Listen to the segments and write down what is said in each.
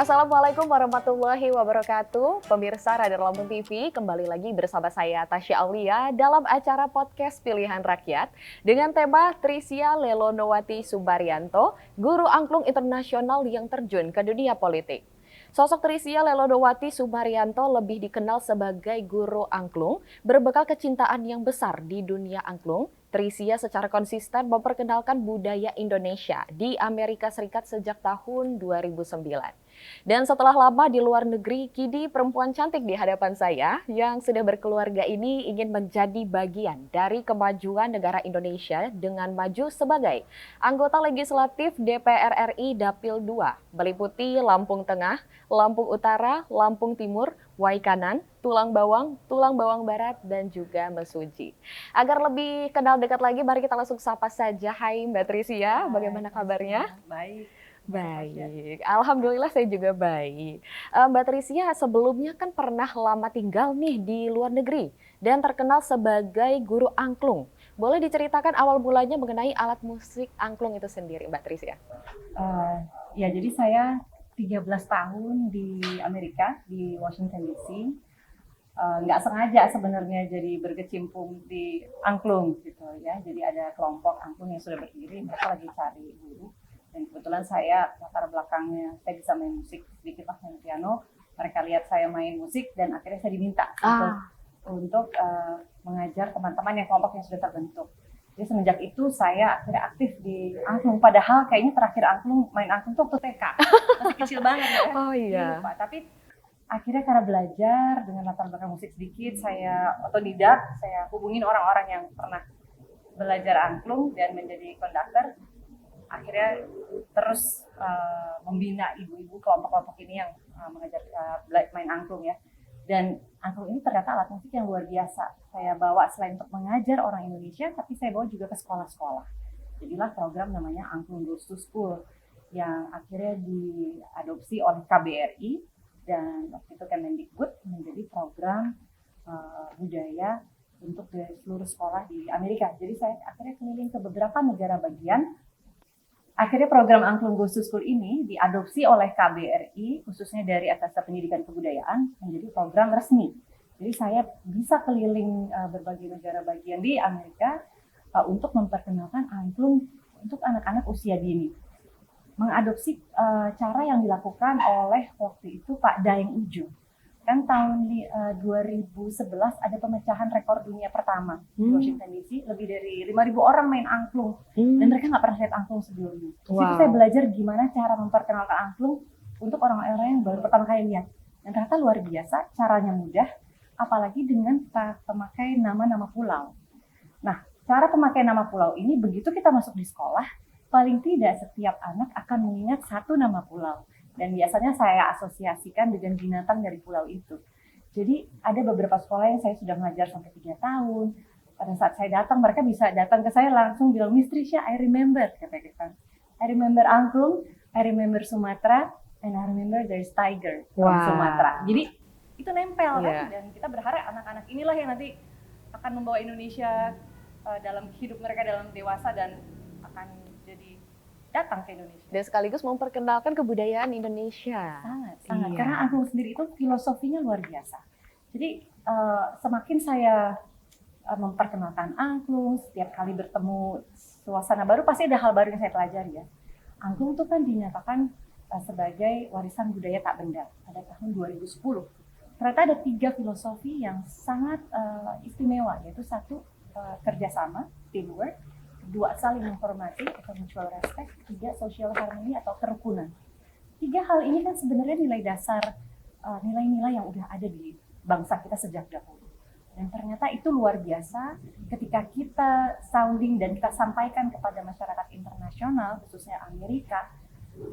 Assalamualaikum warahmatullahi wabarakatuh. Pemirsa Radar Lampung TV, kembali lagi bersama saya Tasya Aulia dalam acara podcast Pilihan Rakyat dengan tema Trisya Lelonowati Subaryanto, guru angklung internasional yang terjun ke dunia politik. Sosok Trisya Lelonowati Subaryanto lebih dikenal sebagai guru angklung, berbekal kecintaan yang besar di dunia angklung. Trisya secara konsisten memperkenalkan budaya Indonesia di Amerika Serikat sejak tahun 2009. Dan setelah lama di luar negeri, kini perempuan cantik di hadapan saya yang sudah berkeluarga ini ingin menjadi bagian dari kemajuan negara Indonesia dengan maju sebagai anggota legislatif DPR RI Dapil 2, meliputi Lampung Tengah, Lampung Utara, Lampung Timur, Waikanan, Tulang Bawang Barat, dan juga Mesuji. Agar lebih kenal dekat lagi, mari kita langsung sapa saja. Hai Mbak Trisya, bagaimana kabarnya? Baik. Baik, alhamdulillah saya juga baik. Mbak Trisya sebelumnya kan pernah lama tinggal nih di luar negeri dan terkenal sebagai guru angklung. Boleh diceritakan awal mulanya mengenai alat musik angklung itu sendiri, Mbak Trisya? Ya, jadi saya 13 tahun di Amerika, di Washington DC. Nggak sengaja sebenarnya jadi berkecimpung di angklung gitu ya. Jadi ada kelompok angklung yang sudah berdiri, mereka lagi cari guru. Dan kebetulan saya latar belakangnya, saya bisa main musik sedikit lah, main piano. Mereka lihat saya main musik dan akhirnya saya diminta untuk mengajar teman-teman yang kelompok yang sudah terbentuk. Jadi semenjak itu saya akhirnya aktif di angklung. Padahal kayaknya terakhir main angklung tuh waktu TK, masih kecil banget ya. Oh iya. Lupa. Tapi akhirnya karena belajar dengan latar belakang musik sedikit, saya otodidak, saya hubungin orang-orang yang pernah belajar angklung dan menjadi konduktor. Akhirnya terus membina ibu-ibu kelompok-kelompok ini yang mengajar main angklung ya. Dan angklung ini ternyata alat musik yang luar biasa. Saya bawa selain untuk mengajar orang Indonesia, tapi saya bawa juga ke sekolah-sekolah. Jadilah program namanya Angklung Goes to School yang akhirnya diadopsi oleh KBRI dan waktu itu Kemendikbud menjadi program budaya untuk seluruh sekolah di Amerika. Jadi saya akhirnya keliling ke beberapa negara bagian. Akhirnya program Angklung Goes to School ini diadopsi oleh KBRI, khususnya dari Atas Pendidikan Kebudayaan, menjadi program resmi. Jadi saya bisa keliling berbagai negara bagian di Amerika untuk memperkenalkan angklung untuk anak-anak usia dini. Mengadopsi cara yang dilakukan oleh waktu itu Pak Daeng Ujo. Kan tahun 2011 ada pemecahan rekor dunia pertama di Washington DC, lebih dari 5.000 orang main angklung dan mereka nggak pernah lihat angklung sebelumnya. Di situ saya belajar gimana cara memperkenalkan angklung untuk orang-orang yang baru pertama kali lihat. Dan ternyata luar biasa, caranya mudah, apalagi dengan pemakai nama-nama pulau. Nah, cara pemakaian nama pulau ini begitu kita masuk di sekolah, paling tidak setiap anak akan mengingat satu nama pulau. Dan biasanya saya asosiasikan dengan binatang dari pulau itu. Jadi ada beberapa sekolah yang saya sudah mengajar sampai 3 tahun. Pada saat saya datang, mereka bisa datang ke saya langsung bilang, Miss Trisya, I remember. Kata-kata. I remember angklung, I remember Sumatera, and I remember there's tiger from Sumatera. Jadi itu nempel kan. Dan kita berharap anak-anak inilah yang nanti akan membawa Indonesia dalam hidup mereka dalam dewasa dan akan jadi datang ke Indonesia. Dan sekaligus memperkenalkan kebudayaan Indonesia. Sangat. Iya. Karena angklung sendiri itu filosofinya luar biasa. Jadi semakin saya memperkenalkan angklung, setiap kali bertemu suasana baru pasti ada hal baru yang saya pelajari ya. Angklung itu kan dinyatakan sebagai warisan budaya tak benda pada tahun 2010. Ternyata ada 3 filosofi yang sangat istimewa, yaitu 1 kerjasama, teamwork, 2 saling menghormati atau mutual respect, 3 social harmony atau kerukunan. 3 hal ini kan sebenarnya nilai dasar, nilai-nilai yang udah ada di bangsa kita sejak dahulu. Dan ternyata itu luar biasa ketika kita sounding dan kita sampaikan kepada masyarakat internasional, khususnya Amerika,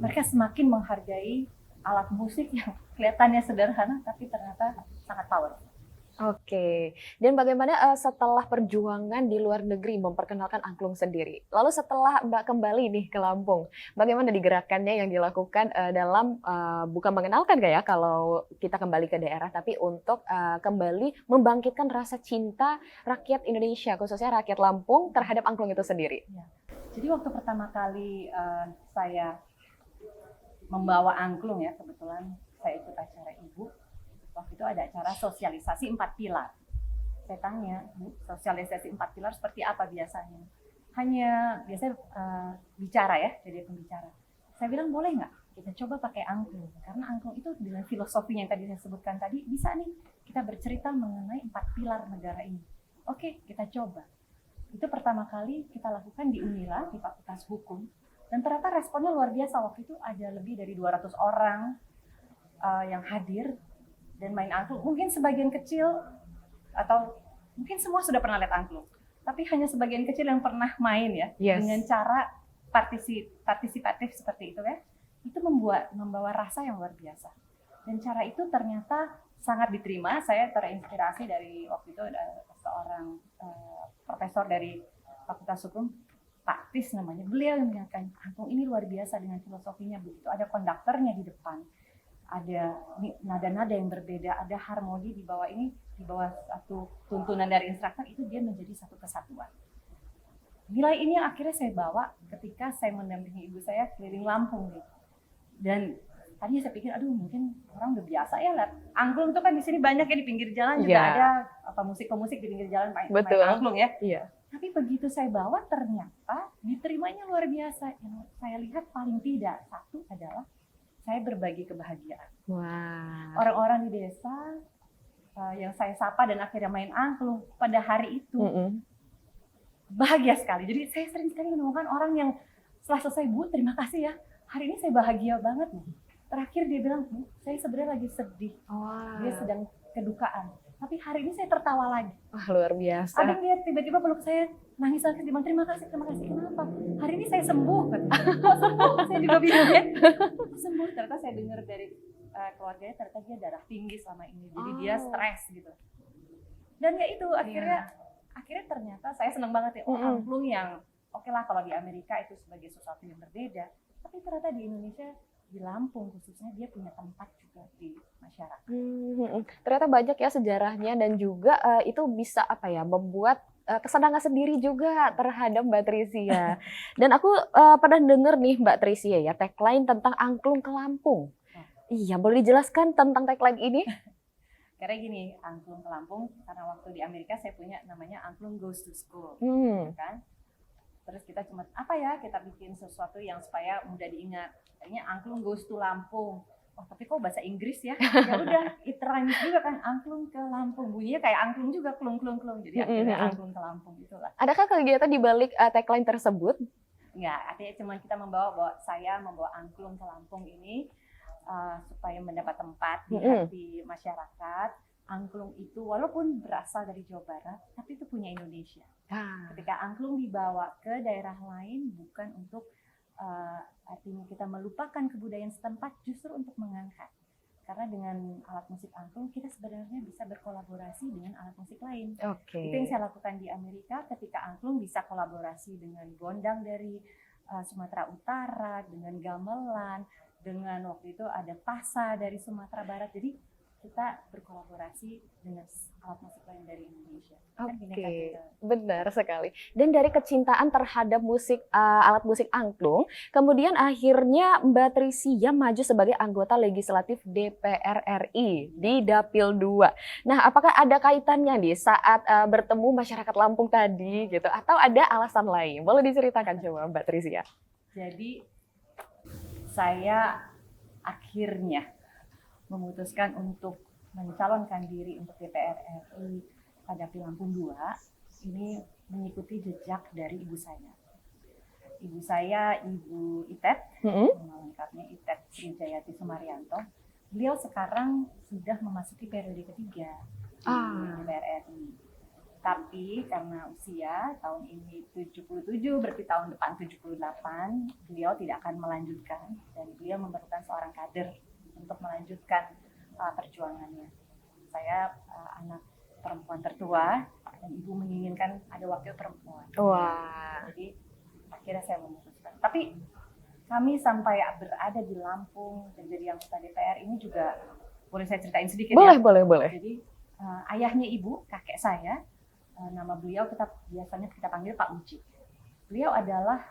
mereka semakin menghargai alat musik yang kelihatannya sederhana tapi ternyata sangat powerful. Oke, dan bagaimana setelah perjuangan di luar negeri memperkenalkan angklung sendiri? Lalu setelah Mbak kembali nih ke Lampung, bagaimana digerakannya yang dilakukan dalam bukan mengenalkan kayak kalau kita kembali ke daerah, tapi untuk kembali membangkitkan rasa cinta rakyat Indonesia, khususnya rakyat Lampung terhadap angklung itu sendiri? Ya. Jadi waktu pertama kali saya membawa angklung ya, kebetulan saya ikut acara ibu. Waktu itu ada acara sosialisasi 4 pilar. Saya tanya, Bu, sosialisasi 4 pilar seperti apa biasanya? Hanya biasanya bicara ya, jadi pembicara. Saya bilang boleh nggak kita coba pakai angklung, karena angklung itu dengan filosofinya yang tadi saya sebutkan tadi, bisa nih kita bercerita mengenai 4 pilar negara ini. Oke, kita coba. Itu pertama kali kita lakukan di Unila, di Fakultas Hukum. Dan ternyata responnya luar biasa. Waktu itu ada lebih dari 200 orang yang hadir dan main angklung. Mungkin sebagian kecil atau mungkin semua sudah pernah lihat angklung. Tapi hanya sebagian kecil yang pernah main ya. Yes. Dengan cara partisipatif seperti itu ya. Itu membawa rasa yang luar biasa. Dan cara itu ternyata sangat diterima. Saya terinspirasi dari waktu itu ada seorang profesor dari Fakultas Hukum, Pak Tis namanya. Beliau yang menyatakan angklung ini luar biasa dengan filosofinya begitu. Ada konduktornya di depan, ada nada-nada yang berbeda, ada harmoni di bawah ini, di bawah satu tuntunan dari instruktur itu dia menjadi satu kesatuan. Nilai ini yang akhirnya saya bawa ketika saya mendampingi ibu saya keliling Lampung gitu. Dan tadinya saya pikir, aduh mungkin orang udah biasa ya lihat angklung itu kan di sini banyak ya, di pinggir jalan juga ada musik-musik di pinggir jalan main angklung ya. Iya. Tapi begitu saya bawa ternyata diterimanya luar biasa. Yang saya lihat paling tidak satu adalah saya berbagi kebahagiaan. Wah. Orang-orang di desa yang saya sapa dan akhirnya main angklung pada hari itu bahagia sekali. Jadi saya sering sekali menemukan orang yang setelah selesai, Bu, terima kasih ya. Hari ini saya bahagia banget nih. Terakhir dia bilang, Bu, saya sebenarnya lagi sedih. Dia sedang kedukaan. Tapi hari ini saya tertawa lagi. Wah, luar biasa. Ada yang dia tiba-tiba peluk saya, nangis-nangis, dia bilang, terima kasih, kenapa? Hari ini saya sembuh. Kok sembuh? Saya juga bilang ya. Sembuh, ternyata saya dengar dari keluarganya, ternyata dia darah tinggi selama ini. Jadi dia stres gitu. Dan ya itu, akhirnya ternyata saya senang banget ya. Angklung yang, oke lah kalau di Amerika itu sebagai sesuatu yang berbeda. Tapi ternyata di Indonesia, di Lampung khususnya, dia punya tempat juga di masyarakat. Ternyata banyak ya sejarahnya, dan juga itu bisa membuat kesenangan sendiri juga terhadap Mbak Trisya. Dan aku pernah dengar nih Mbak Trisya ya, tagline tentang angklung ke Lampung. Iya, boleh dijelaskan tentang tagline ini? Karena gini, angklung ke Lampung, karena waktu di Amerika saya punya namanya angklung goes to school, kan? Terus kita cuma kita bikin sesuatu yang supaya mudah diingat. Akhirnya angklung goes to Lampung. Oh, tapi kok bahasa Inggris ya? Ya udah, it rhymes juga kan, angklung ke Lampung. Bunyinya kayak angklung juga, klung. Jadi akhirnya angklung ke Lampung itulah. Adakah kegiatan di balik tagline tersebut? Enggak, artinya cuma kita saya membawa angklung ke Lampung ini supaya mendapat tempat di hati masyarakat. Angklung itu walaupun berasal dari Jawa Barat, tapi itu punya Indonesia. Ketika angklung dibawa ke daerah lain, bukan untuk artinya kita melupakan kebudayaan setempat, justru untuk mengangkat. Karena dengan alat musik angklung, kita sebenarnya bisa berkolaborasi dengan alat musik lain. Itu yang saya lakukan di Amerika, ketika angklung bisa kolaborasi dengan gondang dari Sumatera Utara, dengan gamelan, dengan waktu itu ada pasa dari Sumatera Barat. Jadi kita berkolaborasi dengan alat musik lain dari Indonesia. Benar sekali. Dan dari kecintaan terhadap alat musik angklung, kemudian akhirnya Mbak Trisya maju sebagai anggota legislatif DPR RI di Dapil 2. Nah, apakah ada kaitannya nih saat bertemu masyarakat Lampung tadi gitu, atau ada alasan lain? Boleh diceritakan coba Mbak Trisya? Jadi saya akhirnya memutuskan untuk mencalonkan diri untuk DPR RI pada Dapil Lampung 2 ini mengikuti jejak dari ibu saya. Ibu saya, Ibu Itet, nama lengkapnya Itet Srijayati Sumaryanto. Beliau sekarang sudah memasuki periode ketiga di DPR RI. Tapi karena usia tahun ini 77, berarti tahun depan 78, beliau tidak akan melanjutkan dan beliau memerlukan seorang kader untuk melanjutkan perjuangannya. Saya anak perempuan tertua dan ibu menginginkan ada wakil perempuan. Jadi akhirnya saya memutuskan. Tapi kami sampai berada di Lampung dan jadi anggota DPR ini juga boleh saya ceritain sedikit ya? Boleh. Jadi ayahnya ibu, kakek saya, nama beliau biasanya kita panggil Pak Uci. Beliau adalah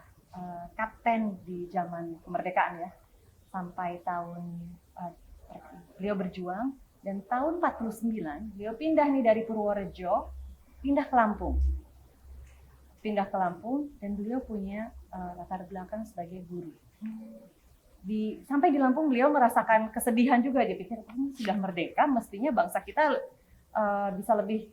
kapten di zaman kemerdekaan ya. sampai tahun beliau berjuang, dan tahun 49 beliau pindah nih dari Purworejo, pindah ke Lampung. Dan beliau punya latar belakang sebagai guru. Sampai di Lampung beliau merasakan kesedihan juga, dia pikir sudah merdeka mestinya bangsa kita bisa lebih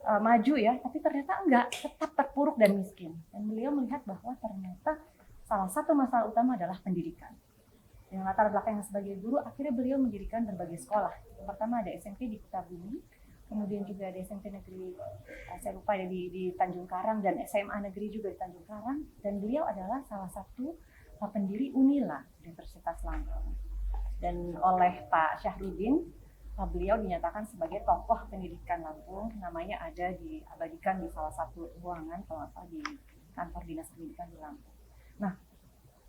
maju ya, tapi ternyata enggak, tetap terpuruk dan miskin. Dan beliau melihat bahwa ternyata salah satu masalah utama adalah pendidikan. Dengan latar belakang sebagai guru, akhirnya beliau mendirikan berbagai sekolah. Yang pertama ada SMP di Kutabumi, kemudian juga ada SMP negeri, saya lupa ya, di Tanjung Karang, dan SMA negeri juga di Tanjung Karang. Dan beliau adalah salah satu pendiri Unila Universitas Lampung. Dan oleh Pak Syahrudin, beliau dinyatakan sebagai tokoh pendidikan Lampung. Namanya ada diabadikan di salah satu ruangan kalau nggak salah di kantor dinas pendidikan di Lampung. Nah,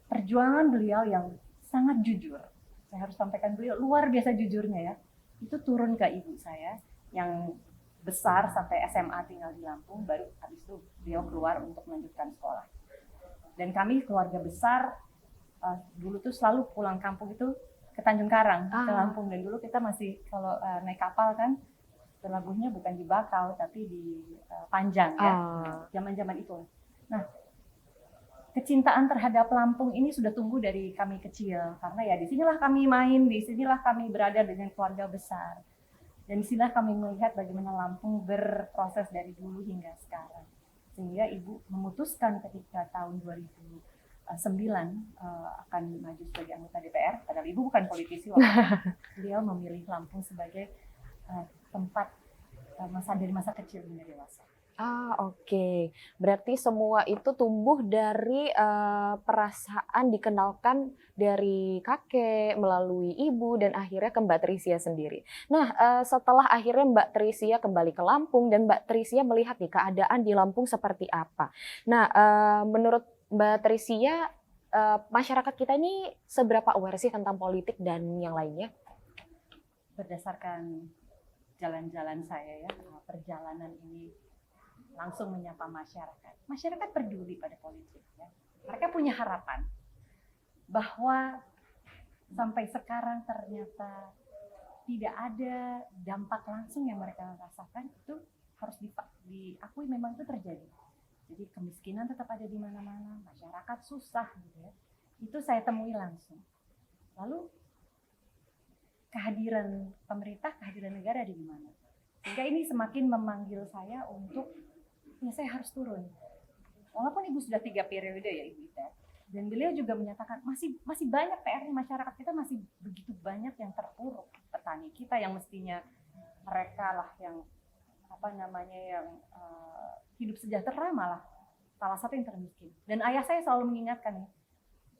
perjuangan beliau yang sangat jujur, saya harus sampaikan, beliau luar biasa jujurnya ya, itu turun ke ibu saya yang besar sampai SMA tinggal di Lampung, baru habis itu beliau keluar untuk melanjutkan sekolah. Dan kami keluarga besar dulu tuh selalu pulang kampung itu ke Tanjung Karang, ke Lampung. Dan dulu kita masih kalau naik kapal kan berlabuhnya bukan di Bakau tapi di Panjang ya, zaman-zaman itu. Nah, kecintaan terhadap Lampung ini sudah tumbuh dari kami kecil, karena ya disinilah kami main, disinilah kami berada dengan keluarga besar, dan disinilah kami melihat bagaimana Lampung berproses dari dulu hingga sekarang. Sehingga ibu memutuskan ketika tahun 2009 akan maju sebagai anggota DPR, padahal ibu bukan politisi waktu beliau memilih Lampung sebagai tempat dari masa kecil hingga dewasa. Oke. Berarti semua itu tumbuh dari perasaan dikenalkan dari kakek, melalui ibu, dan akhirnya ke Mbak Trisya sendiri. Nah, setelah akhirnya Mbak Trisya kembali ke Lampung dan Mbak Trisya melihat nih keadaan di Lampung seperti apa. Nah, menurut Mbak Trisya, masyarakat kita ini seberapa aware sih tentang politik dan yang lainnya? Berdasarkan jalan-jalan saya ya, perjalanan ini langsung menyapa masyarakat. Masyarakat peduli pada politik ya. Mereka punya harapan bahwa sampai sekarang ternyata tidak ada dampak langsung yang mereka rasakan, itu harus diakui memang itu terjadi. Jadi kemiskinan tetap ada di mana-mana, masyarakat susah gitu ya. Itu saya temui langsung. Lalu kehadiran pemerintah, kehadiran negara di mana? Sehingga ini semakin memanggil saya untuk ya saya harus turun. Walaupun ibu sudah 3 periode ya ibu Ida, dan beliau juga menyatakan masih banyak PR-nya, masyarakat kita masih begitu banyak yang terpuruk. Petani kita yang mestinya mereka lah yang hidup sejahtera malah salah satu yang termiskin. Dan ayah saya selalu mengingatkan,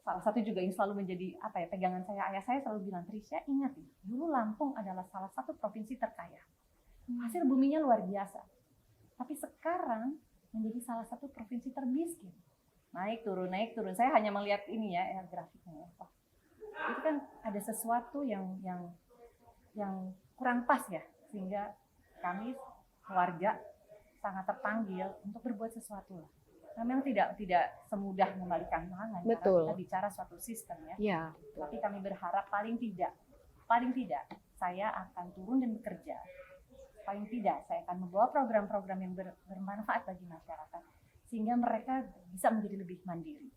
salah satu juga yang selalu menjadi pegangan saya. Ayah saya selalu bilang, Trisya ingat ya, dulu Lampung adalah salah satu provinsi terkaya. Hasil buminya luar biasa. Tapi sekarang menjadi salah satu provinsi termiskin. Naik turun. Saya hanya melihat ini ya grafiknya. Wah, itu kan ada sesuatu yang kurang pas ya, sehingga kami keluarga sangat terpanggil untuk berbuat sesuatu lah. Memang tidak semudah membalikan tangan. Betul. Karena kita bicara suatu sistem ya. Ya. Tapi kami berharap paling tidak saya akan turun dan bekerja. Paling tidak saya akan membawa program-program yang bermanfaat bagi masyarakat sehingga mereka bisa menjadi lebih mandiri.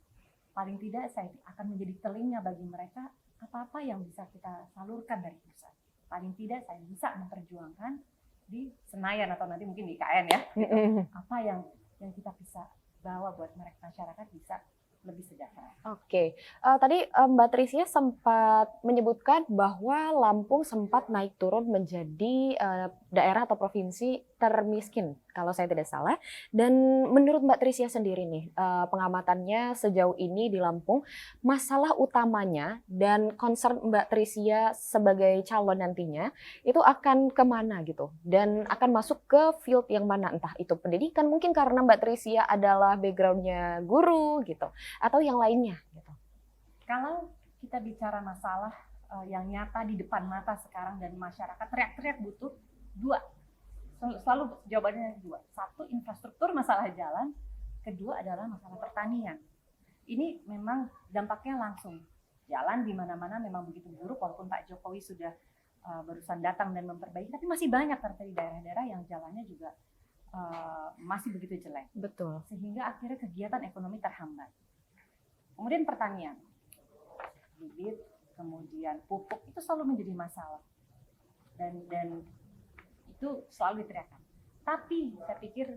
Paling tidak saya akan menjadi telinga bagi mereka, apa-apa yang bisa kita salurkan dari pusat. Paling tidak saya bisa memperjuangkan di Senayan atau nanti mungkin di IKN ya. Apa yang kita bisa bawa buat mereka, masyarakat bisa lebih sejahtera. Oke. Tadi Mbak Trisya sempat menyebutkan bahwa Lampung sempat naik turun menjadi daerah atau provinsi termiskin, kalau saya tidak salah. Dan menurut Mbak Trisya sendiri nih, pengamatannya sejauh ini di Lampung, masalah utamanya dan concern Mbak Trisya sebagai calon nantinya, itu akan kemana gitu? Dan akan masuk ke field yang mana? Entah itu pendidikan, mungkin karena Mbak Trisya adalah background-nya guru gitu, atau yang lainnya gitu. Kalau kita bicara masalah yang nyata di depan mata sekarang dan masyarakat teriak-teriak butuh dua, selalu jawabannya dua. Satu, infrastruktur, masalah jalan. Kedua adalah masalah pertanian. Ini memang dampaknya langsung. jalan di mana-mana memang begitu buruk, walaupun Pak Jokowi sudah barusan datang dan memperbaiki, tapi masih banyak ternyata di daerah-daerah yang jalannya juga masih begitu jelek. Betul. Sehingga akhirnya kegiatan ekonomi terhambat. Kemudian pertanian, bibit, kemudian pupuk itu selalu menjadi masalah dan itu selalu diteriakkan. Tapi saya pikir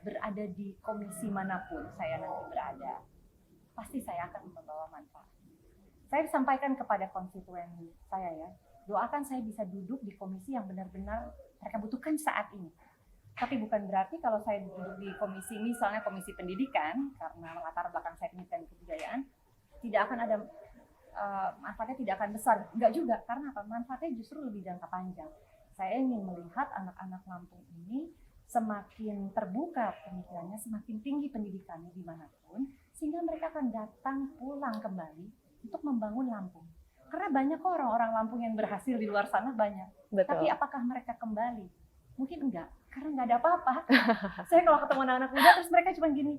berada di komisi manapun saya nanti berada, pasti saya akan membawa manfaat. Saya sampaikan kepada konstituen saya ya, doakan saya bisa duduk di komisi yang benar-benar mereka butuhkan saat ini. Tapi bukan berarti kalau saya duduk di komisi, misalnya komisi pendidikan, karena latar belakang saya pendidikan dan kebudayaan, tidak akan ada manfaatnya, tidak akan besar. Enggak juga, karena apa? Manfaatnya justru lebih jangka panjang. Saya ingin melihat anak-anak Lampung ini semakin terbuka pemikirannya, semakin tinggi pendidikannya dimanapun, sehingga mereka akan datang pulang kembali untuk membangun Lampung. Karena banyak kok orang-orang Lampung yang berhasil di luar sana banyak. Betul. Tapi apakah mereka kembali? Mungkin enggak, karena enggak ada apa-apa. Saya kalau ketemu anak-anak muda, terus mereka cuma gini,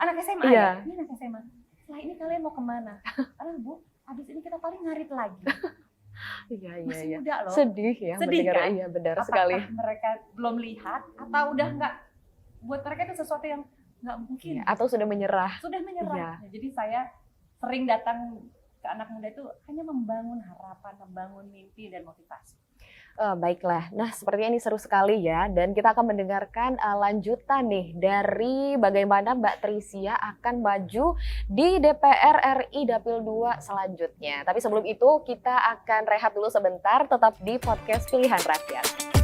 anak SMA ya? Ini anak SMA. Setelah ini kalian mau kemana? Bu, habis ini kita paling ngarit lagi. Masih muda loh. Sedih ya Sedih mendengar, kan? iya benar Apakah sekali. mereka belum lihat atau udah enggak, buat mereka itu sesuatu yang enggak mungkin. Ya, atau sudah menyerah. Sudah menyerah. Iya. Nah, jadi saya sering datang ke anak muda itu hanya membangun harapan, membangun mimpi dan motivasi. Baiklah, nah sepertinya ini seru sekali ya, dan kita akan mendengarkan lanjutan nih dari bagaimana Mbak Trisya akan maju di DPR RI Dapil 2 selanjutnya. Tapi sebelum itu kita akan rehat dulu sebentar, tetap di podcast Pilihan Rakyat.